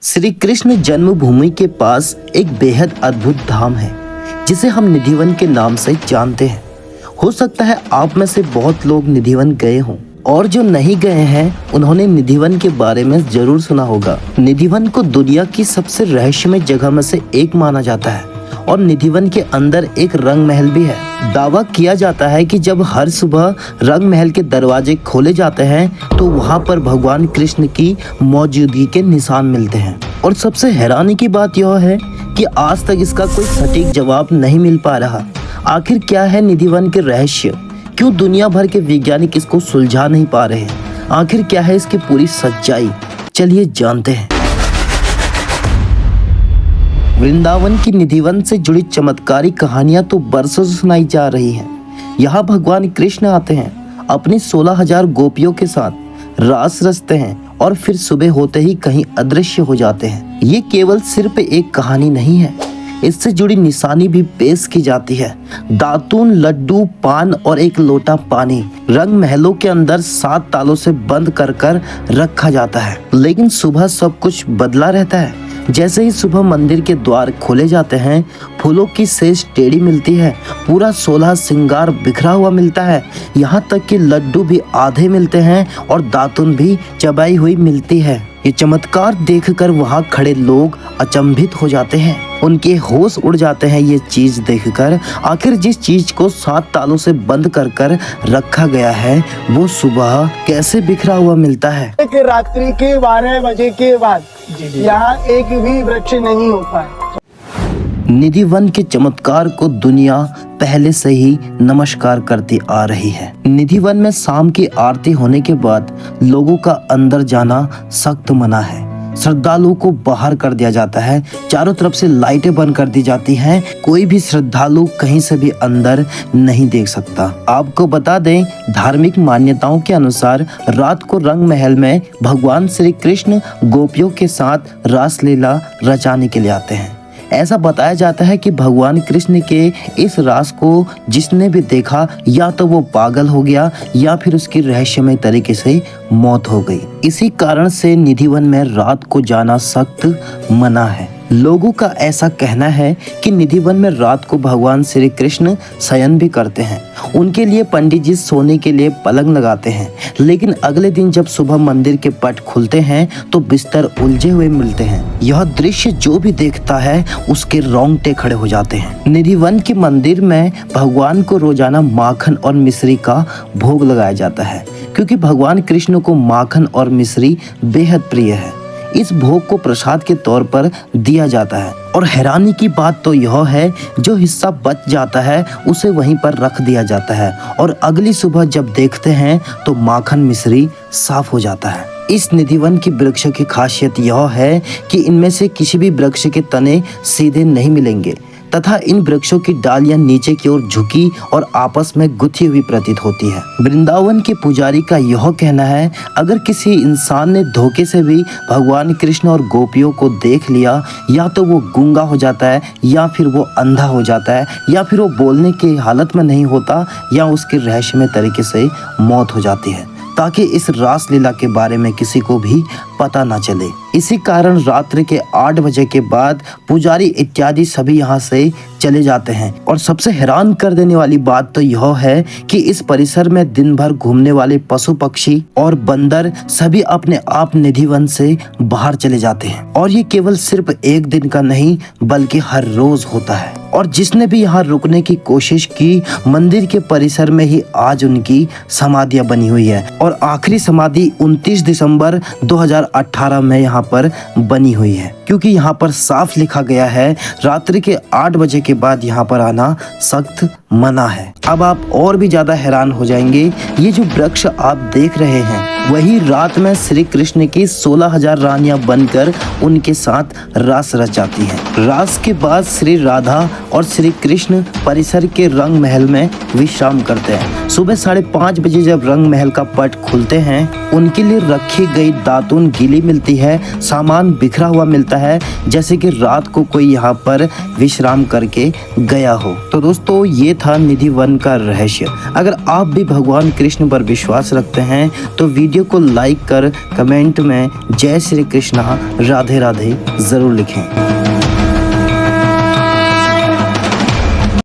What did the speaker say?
श्री कृष्ण जन्मभूमि के पास एक बेहद अद्भुत धाम है जिसे हम निधिवन के नाम से जानते हैं। हो सकता है आप में से बहुत लोग निधिवन गए हों और जो नहीं गए हैं उन्होंने निधिवन के बारे में जरूर सुना होगा। निधिवन को दुनिया की सबसे रहस्यमय जगह में से एक माना जाता है और निधिवन के अंदर एक रंग महल भी है। दावा किया जाता है कि जब हर सुबह रंग महल के दरवाजे खोले जाते हैं तो वहां पर भगवान कृष्ण की मौजूदगी के निशान मिलते हैं। और सबसे हैरानी की बात यह है कि आज तक इसका कोई सटीक जवाब नहीं मिल पा रहा। आखिर क्या है निधिवन के रहस्य? क्यों दुनिया भर के वैज्ञानिक इसको सुलझा नहीं पा रहे? आखिर क्या है इसकी पूरी सच्चाई? चलिए जानते हैं। वृंदावन की निधिवन से जुड़ी चमत्कारी कहानियां तो बरसों से सुनाई जा रही हैं। यहाँ भगवान कृष्ण आते हैं, अपनी 16,000 गोपियों के साथ रास रचते हैं और फिर सुबह होते ही कहीं अदृश्य हो जाते हैं। ये केवल सिर्फ एक कहानी नहीं है, इससे जुड़ी निशानी भी पेश की जाती है। दातून, लड्डू, पान और एक लोटा पानी रंग महलों के अंदर 7 तालों से बंद कर रखा जाता है। लेकिन सुबह सब कुछ बदला रहता है। जैसे ही सुबह मंदिर के द्वार खोले जाते हैं, फूलों की सेज टेढ़ी मिलती है, पूरा 16 श्रृंगार बिखरा हुआ मिलता है, यहाँ तक कि लड्डू भी आधे मिलते हैं और दातुन भी चबाई हुई मिलती है। ये चमत्कार देखकर वहाँ खड़े लोग अचंभित हो जाते हैं, उनके होश उड़ जाते हैं ये चीज देखकर। आखिर जिस चीज को 7 तालों से बंद कर रखा गया है वो सुबह कैसे बिखरा हुआ मिलता है। रात्रि के 12 बजे के बाद यहाँ एक भी वृक्ष नहीं होता है। निधिवन के चमत्कार को दुनिया पहले से ही नमस्कार करती आ रही है। निधिवन में शाम की आरती होने के बाद लोगों का अंदर जाना सख्त मना है। श्रद्धालुओं को बाहर कर दिया जाता है, चारों तरफ से लाइटें बंद कर दी जाती हैं। कोई भी श्रद्धालु कहीं से भी अंदर नहीं देख सकता। आपको बता दें, धार्मिक मान्यताओं के अनुसार रात को रंग महल में भगवान श्री कृष्ण गोपियों के साथ रासलीला रचाने के लिए आते हैं। ऐसा बताया जाता है कि भगवान कृष्ण के इस रास को जिसने भी देखा या तो वो पागल हो गया या फिर उसकी रहस्यमय तरीके से मौत हो गई। इसी कारण से निधिवन में रात को जाना सख्त मना है। लोगों का ऐसा कहना है कि निधिवन में रात को भगवान श्री कृष्ण शयन भी करते हैं। उनके लिए पंडित जी सोने के लिए पलंग लगाते हैं, लेकिन अगले दिन जब सुबह मंदिर के पट खुलते हैं तो बिस्तर उलझे हुए मिलते हैं। यह दृश्य जो भी देखता है उसके रोंगटे खड़े हो जाते हैं। निधिवन के मंदिर में भगवान को रोजाना माखन और मिश्री का भोग लगाया जाता है, क्योंकि भगवान कृष्ण को माखन और मिश्री बेहद प्रिय है। इस भोग को प्रसाद के तौर पर दिया जाता है और हैरानी की बात तो यह है, जो हिस्सा बच जाता है उसे वहीं पर रख दिया जाता है और अगली सुबह जब देखते हैं तो माखन मिश्री साफ हो जाता है। इस निधिवन की वृक्ष की खासियत यह है कि इनमें से किसी भी वृक्ष के तने सीधे नहीं मिलेंगे तथा इन वृक्षों की डालियां नीचे की ओर झुकी और आपस में गुथी हुई प्रतीत होती है। वृंदावन के पुजारी का यह कहना है, अगर किसी इंसान ने धोखे से भी भगवान कृष्ण और गोपियों को देख लिया, या तो वो गूंगा हो जाता है, या फिर वो अंधा हो जाता है, या फिर वो बोलने की हालत में नहीं होता, या उसकी रहस्यमय तरीके से मौत हो जाती है, ताकि इस रासलीला के बारे में किसी को भी पता ना चले। इसी कारण रात्रि के 8 बजे के बाद पुजारी इत्यादि सभी यहाँ से चले जाते हैं। और सबसे हैरान कर देने वाली बात तो यह है कि इस परिसर में दिन भर घूमने वाले पशु पक्षी और बंदर सभी अपने आप निधिवन से बाहर चले जाते हैं। और ये केवल सिर्फ एक दिन का नहीं बल्कि हर रोज होता है। और जिसने भी यहाँ रुकने की कोशिश की, मंदिर के परिसर में ही आज उनकी समाधियां बनी हुई है। और आखिरी समाधि 29 दिसंबर 2018 में यहाँ पर बनी हुई है, क्योंकि यहाँ पर साफ लिखा गया है रात्रि के 8 बजे के बाद यहाँ पर आना सख्त मना है। अब आप और भी ज्यादा हैरान हो जाएंगे। ये जो वृक्ष आप देख रहे हैं वही रात में श्री कृष्ण की 16,000 रानियां बनकर उनके साथ रास रचाती हैं। रास के बाद श्री राधा और श्री कृष्ण परिसर के रंग महल में विश्राम करते हैं। सुबह 5:30 बजे जब रंग महल का पट खुलते हैं, उनके लिए रखी गई दातून गीली मिलती है, सामान बिखरा हुआ मिलता है, जैसे कि रात को कोई यहाँ पर विश्राम करके गया हो। तो दोस्तों, ये था निधिवन का रहस्य। अगर आप भी भगवान कृष्ण पर विश्वास रखते हैं तो वीडियो वीडियो को लाइक कर कमेंट में जय श्री कृष्णा राधे राधे जरूर लिखें।